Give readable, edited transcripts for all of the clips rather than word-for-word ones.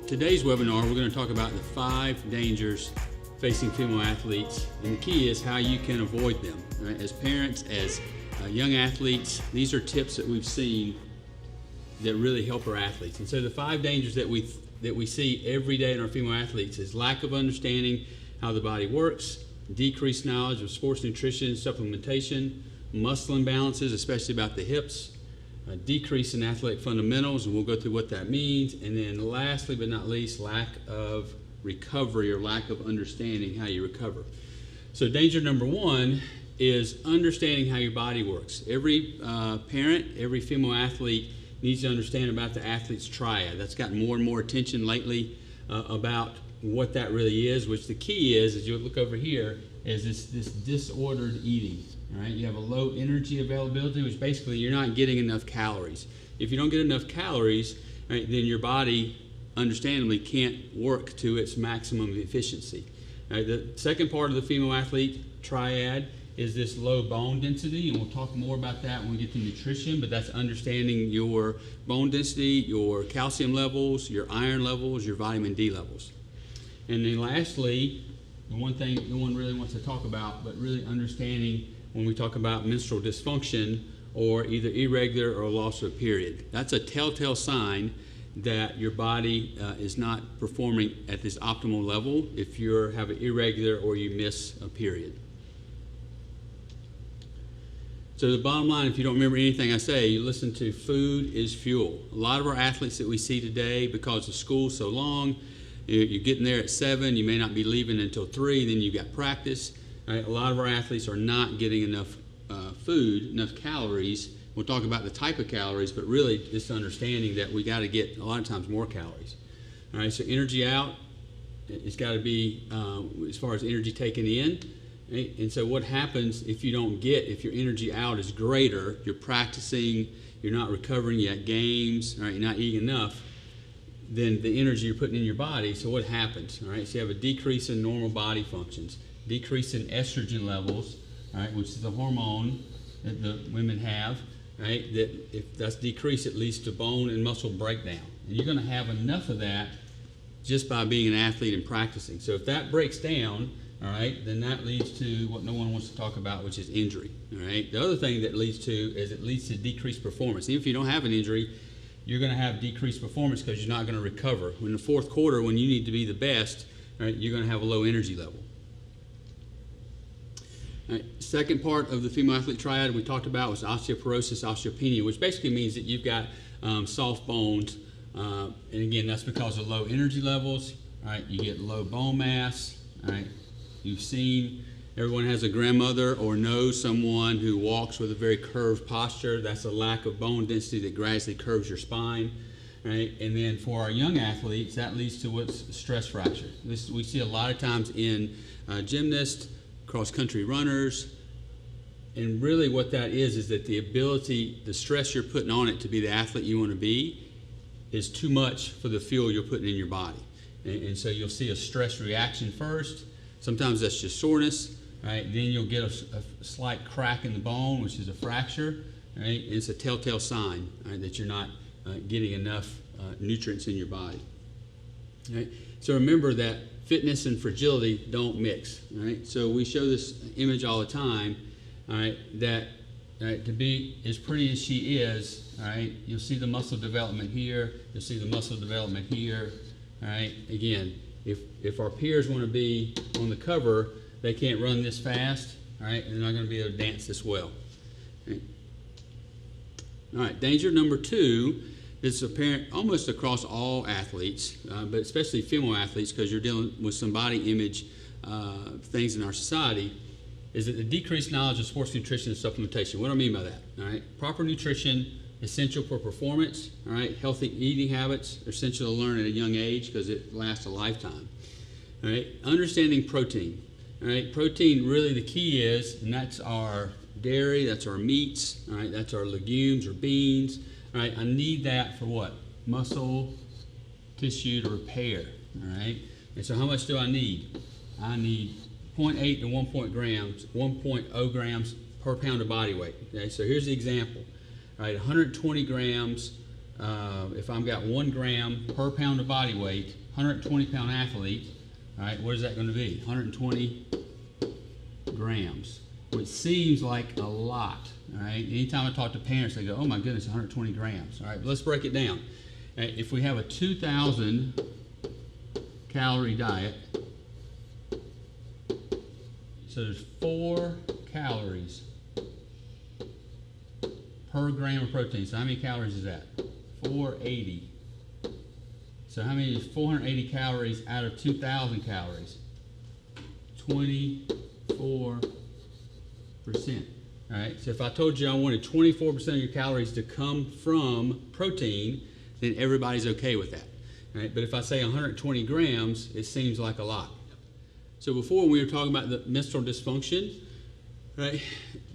Today's webinar, we're going to talk about the 5 dangers facing female athletes, and the key is how you can avoid them. Right? As parents, as young athletes, these are tips that we've seen that really help our athletes. And so the 5 dangers that we see every day in our female athletes is lack of understanding how the body works, decreased knowledge of sports nutrition, supplementation, muscle imbalances, especially about the hips, a decrease in athletic fundamentals, and we'll go through what that means. And then lastly but not least, lack of recovery or lack of understanding how you recover. So danger number 1 is understanding how your body works. Every parent, every female athlete needs to understand about the athlete's triad. That's gotten more and more attention lately about what that really is, which the key is, as you look over here, is this disordered eating. All right? You have a low energy availability, which basically you're not getting enough calories. If you don't get enough calories, right, then your body understandably can't work to its maximum efficiency. Right, the second part of the female athlete triad is this low bone density, and we'll talk more about that when we get to nutrition, but that's understanding your bone density, your calcium levels, your iron levels, your vitamin D levels. And then lastly, the one thing no one really wants to talk about, but really understanding when we talk about menstrual dysfunction or either irregular or loss of a period. That's a telltale sign that your body is not performing at this optimal level if you have an irregular or you miss a period. So the bottom line, if you don't remember anything I say, you listen to food is fuel. A lot of our athletes that we see today, because the school's so long, you're getting there at 7, you may not be leaving until 3, then you've got practice. Right? A lot of our athletes are not getting enough food, enough calories. We'll talk about the type of calories, but really just understanding that we got to get a lot of times more calories. All right, so energy out, it's got to be as far as energy taken in. Right? And so what happens if you don't if your energy out is greater, you're practicing, you're not recovering, you got games, right? You're not eating enough, then the energy you're putting in your body, so what happens? All right, so you have a decrease in normal body functions, decrease in estrogen levels, all right, which is a hormone that the women have, right, that if that's decreased, it leads to bone and muscle breakdown. And you're going to have enough of that just by being an athlete and practicing. So if that breaks down, all right, then that leads to what no one wants to talk about, which is injury. All right, the other thing that leads to decreased performance. Even if you don't have an injury, you're going to have decreased performance because you're not going to recover. In the fourth quarter, when you need to be the best, right, you're going to have a low energy level. All right, second part of the female athlete triad we talked about was osteoporosis, osteopenia, which basically means that you've got soft bones, and again, that's because of low energy levels. All right, you get low bone mass. All right, you've seen, everyone has a grandmother or knows someone who walks with a very curved posture. That's a lack of bone density that gradually curves your spine. Right? And then for our young athletes, that leads to what's stress fracture. This we see a lot of times in gymnasts, cross-country runners, and really what that is that the stress you're putting on it to be the athlete you want to be is too much for the fuel you're putting in your body. And so you'll see a stress reaction first. Sometimes that's just soreness, right? Then you'll get a slight crack in the bone, which is a fracture, right? And it's a telltale sign, right, that you're not getting enough nutrients in your body. Right? So remember that fitness and fragility don't mix. Right? So we show this image all the time. All right, that to be as pretty as she is, all right, you'll see the muscle development here. You'll see the muscle development here. All right. Again, if our peers want to be on the cover, they can't run this fast. All right, and they're not going to be able to dance this well. All right. Danger number 2. It's apparent almost across all athletes, but especially female athletes, because you're dealing with some body image things in our society, is that the decreased knowledge of sports nutrition and supplementation. What do I mean by that? All right, proper nutrition, essential for performance. All right, healthy eating habits are essential to learn at a young age because it lasts a lifetime. All right, understanding protein. All right, protein really the key is, and that's our dairy, that's our meats. All right, that's our legumes or beans. All right, I need that for what? Muscle tissue to repair. All right, and so how much do I need? I need 0.8 to 1.0 grams per pound of body weight. Okay, so here's the example. All right, 120 grams if I've got 1 gram per pound of body weight, 120-pound athlete, all right, what is that going to be? 120 grams, which seems like a lot, all right? Anytime I talk to parents, they go, oh my goodness, 120 grams, all right? But let's break it down. All right, if we have a 2,000 calorie diet, so there's 4 calories per gram of protein. So how many calories is that? 480. So how many is 480 calories out of 2,000 calories? 24%. All right, so if I told you I wanted 24% of your calories to come from protein, then everybody's okay with that. All right, but if I say 120 grams, it seems like a lot. So before we were talking about the menstrual dysfunction, right?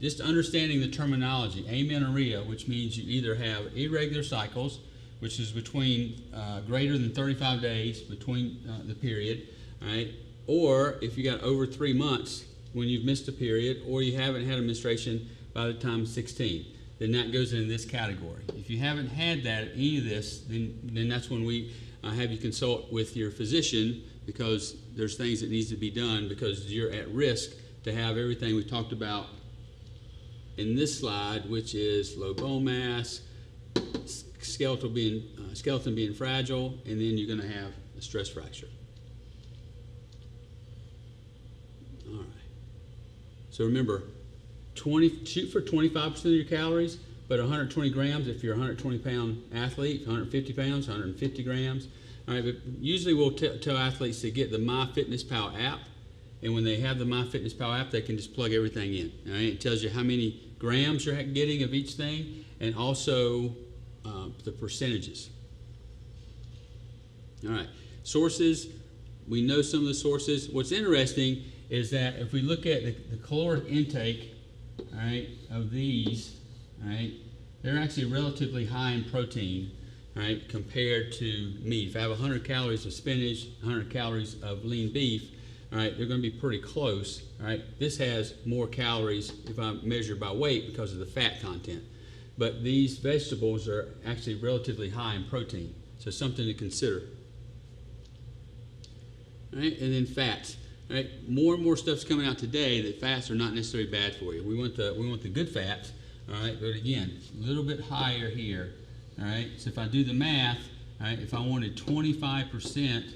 Just understanding the terminology, amenorrhea, which means you either have irregular cycles, which is between greater than 35 days between the period, right? Or if you got over 3 months when you've missed a period, or you haven't had a menstruation by the time 16, then that goes into this category. If you haven't had that, any of this, then that's when we have you consult with your physician, because there's things that needs to be done, because you're at risk to have everything we talked about in this slide, which is low bone mass, skeleton being fragile, and then you're going to have a stress fracture. All right. So remember, shoot for 25% of your calories, but 120 grams if you're a 120-pound athlete, 150 pounds, 150 grams. All right, but usually we'll tell athletes to get the MyFitnessPal app, and when they have the MyFitnessPal app, they can just plug everything in. All right, it tells you how many grams you're getting of each thing, and also the percentages. All right, sources, we know some of the sources. What's interesting is that if we look at the caloric intake, all right, of these, all right, they're actually relatively high in protein, all right, compared to meat. If I have 100 calories of spinach, 100 calories of lean beef, all right, they're going to be pretty close. All right, this has more calories if I measure by weight because of the fat content. But these vegetables are actually relatively high in protein, so something to consider. All right, and then fats. All right, more and more stuff's coming out today that fats are not necessarily bad for you. We want the good fats. All right, but again, a little bit higher here. All right, so if I do the math, all right, if I wanted 25%,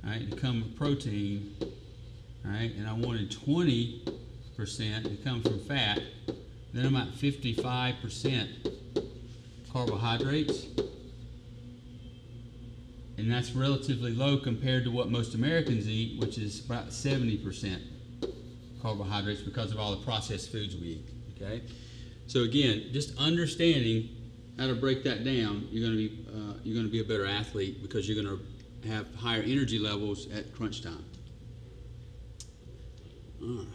all right, to come from protein, all right, and I wanted 20% to come from fat, then I'm at 55% carbohydrates, and that's relatively low compared to what most Americans eat, which is about 70% carbohydrates because of all the processed foods we eat. Okay, so again, just understanding how to break that down, you're going to be a better athlete, because you're going to have higher energy levels at crunch time. All right.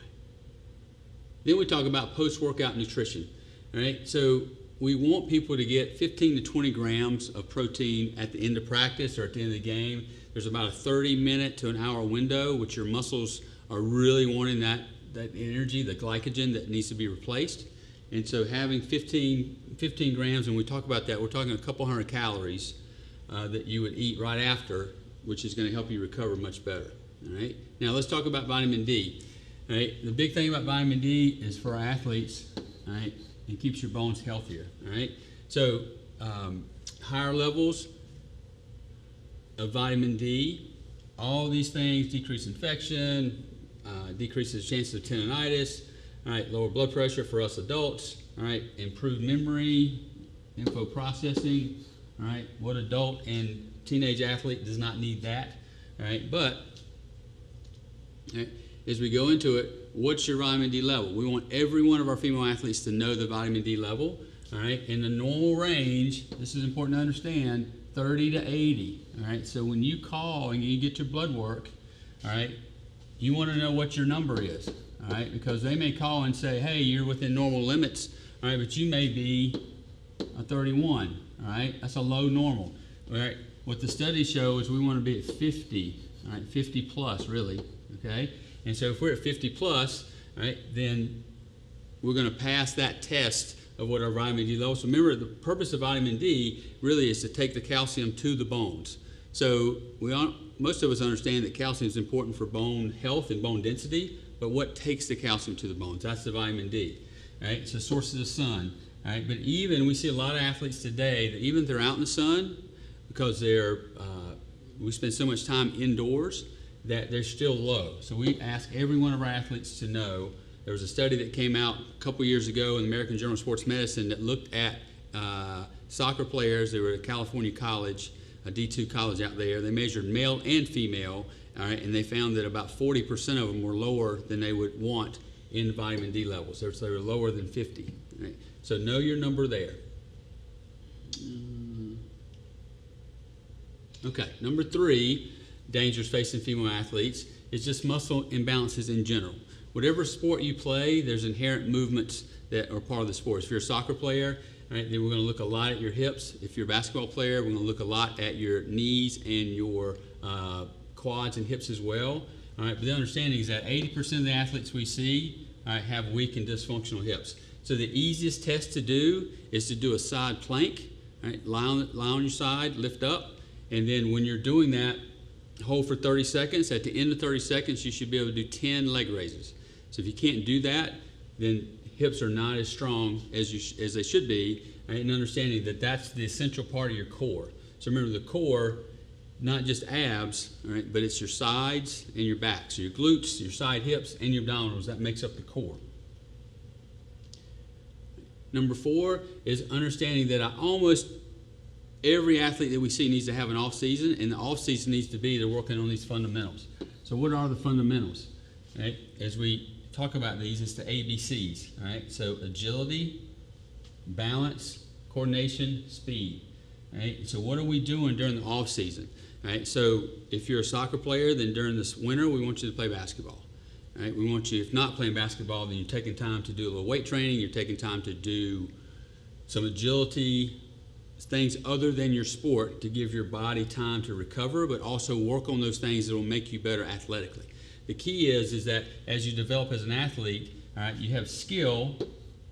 Then we talk about post-workout nutrition. All right. So we want people to get 15 to 20 grams of protein at the end of practice or at the end of the game. There's about a 30-minute to an hour window, which your muscles are really wanting that energy, the glycogen that needs to be replaced. And so having 15 grams, and we talk about that, we're talking a couple hundred calories that you would eat right after, which is going to help you recover much better. All right. Now let's talk about vitamin D. All right. The big thing about vitamin D is for our athletes. All right. It keeps your bones healthier. All right. So higher levels of vitamin D, all these things decrease infection, decreases chances of tendonitis. All right. Lower blood pressure for us adults. All right. Improved memory, info processing. All right. What adult and teenage athlete does not need that? All right. But all right, as we go into it, what's your vitamin D level? We want every one of our female athletes to know the vitamin D level. All right. In the normal range, this is important to understand, 30 to 80. All right. So when you call and you get your blood work, all right, you want to know what your number is. All right. Because they may call and say, hey, you're within normal limits. All right. But you may be a 31. All right. That's a low normal. All right. What the studies show is we want to be at 50. All right. 50 plus, really. Okay. And so if we're at 50 plus, all right, then we're going to pass that test of what our vitamin D levels. So remember, the purpose of vitamin D really is to take the calcium to the bones. So most of us understand that calcium is important for bone health and bone density, but what takes the calcium to the bones? That's the vitamin D. Right? It's a source of the sun. Right? But even we see a lot of athletes today that even if they're out in the sun, because we spend so much time indoors, that they're still low. So we ask every one of our athletes to know. There was a study that came out a couple years ago in the American Journal of Sports Medicine that looked at soccer players. They were at California College, a D2 college out there. They measured male and female, all right, and they found that about 40% of them were lower than they would want in vitamin D levels. So they were lower than 50. Right? So know your number there. Okay, number 3, dangers facing female athletes is just muscle imbalances in general. Whatever sport you play, there's inherent movements that are part of the sport. If you're a soccer player, right, then we're going to look a lot at your hips. If you're a basketball player, we're going to look a lot at your knees and your quads and hips as well. All right, but the understanding is that 80% of the athletes we see, all right, have weak and dysfunctional hips. So the easiest test to do is to do a side plank. Right, lie on your side, lift up, and then when you're doing that, hold for 30 seconds. At the end of 30 seconds, you should be able to do 10 leg raises. So if you can't do that, then hips are not as strong as they should be, right? And understanding that that's the essential part of your core. So remember, the core, not just abs, right, but it's your sides and your back. So your glutes, your side hips, and your abdominals, that makes up the core. Number 4 is understanding that almost every athlete that we see needs to have an off season, and the off season needs to be they're working on these fundamentals. So what are the fundamentals? Right? As we talk about these, it's the ABCs. Right? So agility, balance, coordination, speed. Right? So what are we doing during the off season? Right? So if you're a soccer player, then during this winter we want you to play basketball. Right? We want you, if not playing basketball, then you're taking time to do a little weight training. You're taking time to do some agility, things other than your sport to give your body time to recover, but also work on those things that will make you better athletically. The key is that as you develop as an athlete, all right, you have skill,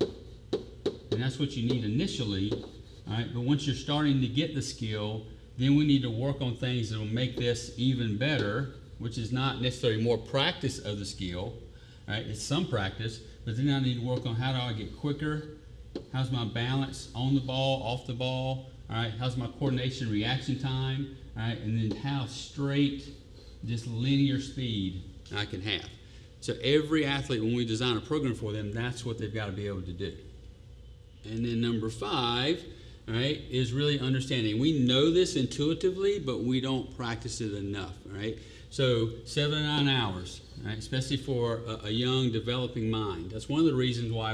and that's what you need initially, all right, but once you're starting to get the skill, then we need to work on things that will make this even better, which is not necessarily more practice of the skill, right? It's some practice, but then I need to work on how do I get quicker. How's my balance on the ball, off the ball? All right, how's my coordination reaction time? All right, and then how straight, just linear speed I can have. So every athlete, when we design a program for them, that's what they've got to be able to do. And then number 5, all right, is really understanding. We know this intuitively, but we don't practice it enough, all right? So 7 to 9 hours, right, especially for a young developing mind. That's one of the reasons why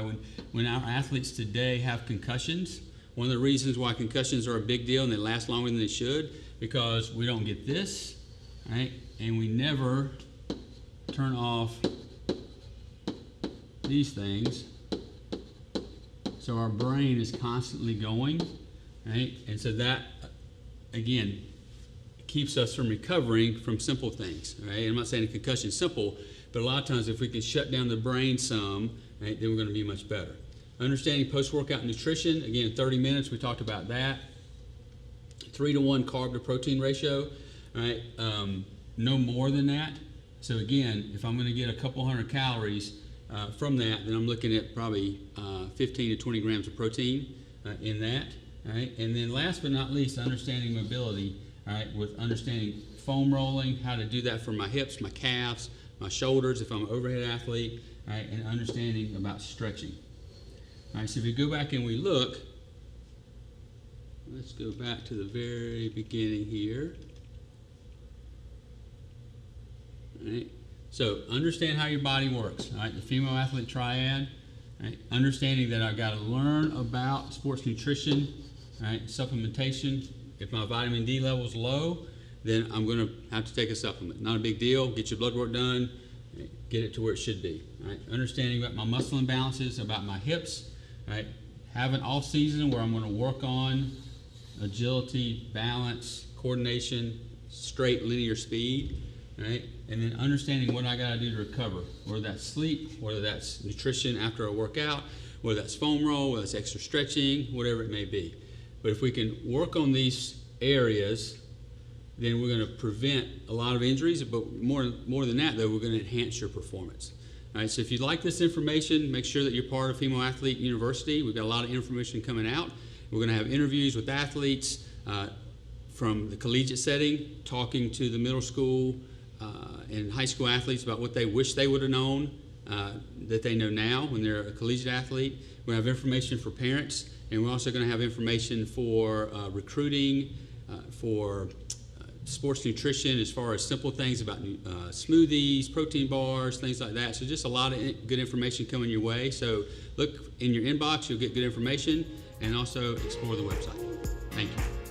when our athletes today have concussions, one of the reasons why concussions are a big deal and they last longer than they should, because we don't get this, right, and we never turn off these things. So our brain is constantly going, right, and so that, again, keeps us from recovering from simple things, right? I'm not saying a concussion is simple, but a lot of times if we can shut down the brain some, right, then we're going to be much better. Understanding post-workout nutrition, again, 30 minutes, we talked about that. 3-to-1 carb to protein ratio, right? No more than that. So again, if I'm going to get a couple hundred calories from that, then I'm looking at probably 15 to 20 grams of protein in that, right? And then last but not least, understanding mobility. All right, with understanding foam rolling, how to do that for my hips, my calves, my shoulders if I'm an overhead athlete, all right, and understanding about stretching. All right, so if we go back and we look, let's go back to the very beginning here. All right, so understand how your body works. All right, the female athlete triad. All right, understanding that I've got to learn about sports nutrition, all right, supplementation. If my vitamin D level is low, then I'm going to have to take a supplement. Not a big deal. Get your blood work done. Get it to where it should be. Right? Understanding about my muscle imbalances, about my hips. Right? Have an off season where I'm going to work on agility, balance, coordination, straight linear speed. Right? And then understanding what I got to do to recover. Whether that's sleep, whether that's nutrition after I work out, whether that's foam roll, whether it's extra stretching, whatever it may be. But if we can work on these areas, then we're going to prevent a lot of injuries, but more than that, though, we're going to enhance your performance. All right, so if you like this information, make sure that you're part of Female Athlete University. We've got a lot of information coming out. We're going to have interviews with athletes from the collegiate setting, talking to the middle school and high school athletes about what they wish they would have known that they know now when they're a collegiate athlete. We have information for parents, and we're also going to have information for recruiting, for sports nutrition, as far as simple things about smoothies, protein bars, things like that. So just a lot of good information coming your way. So look in your inbox, you'll get good information, and also explore the website. Thank you.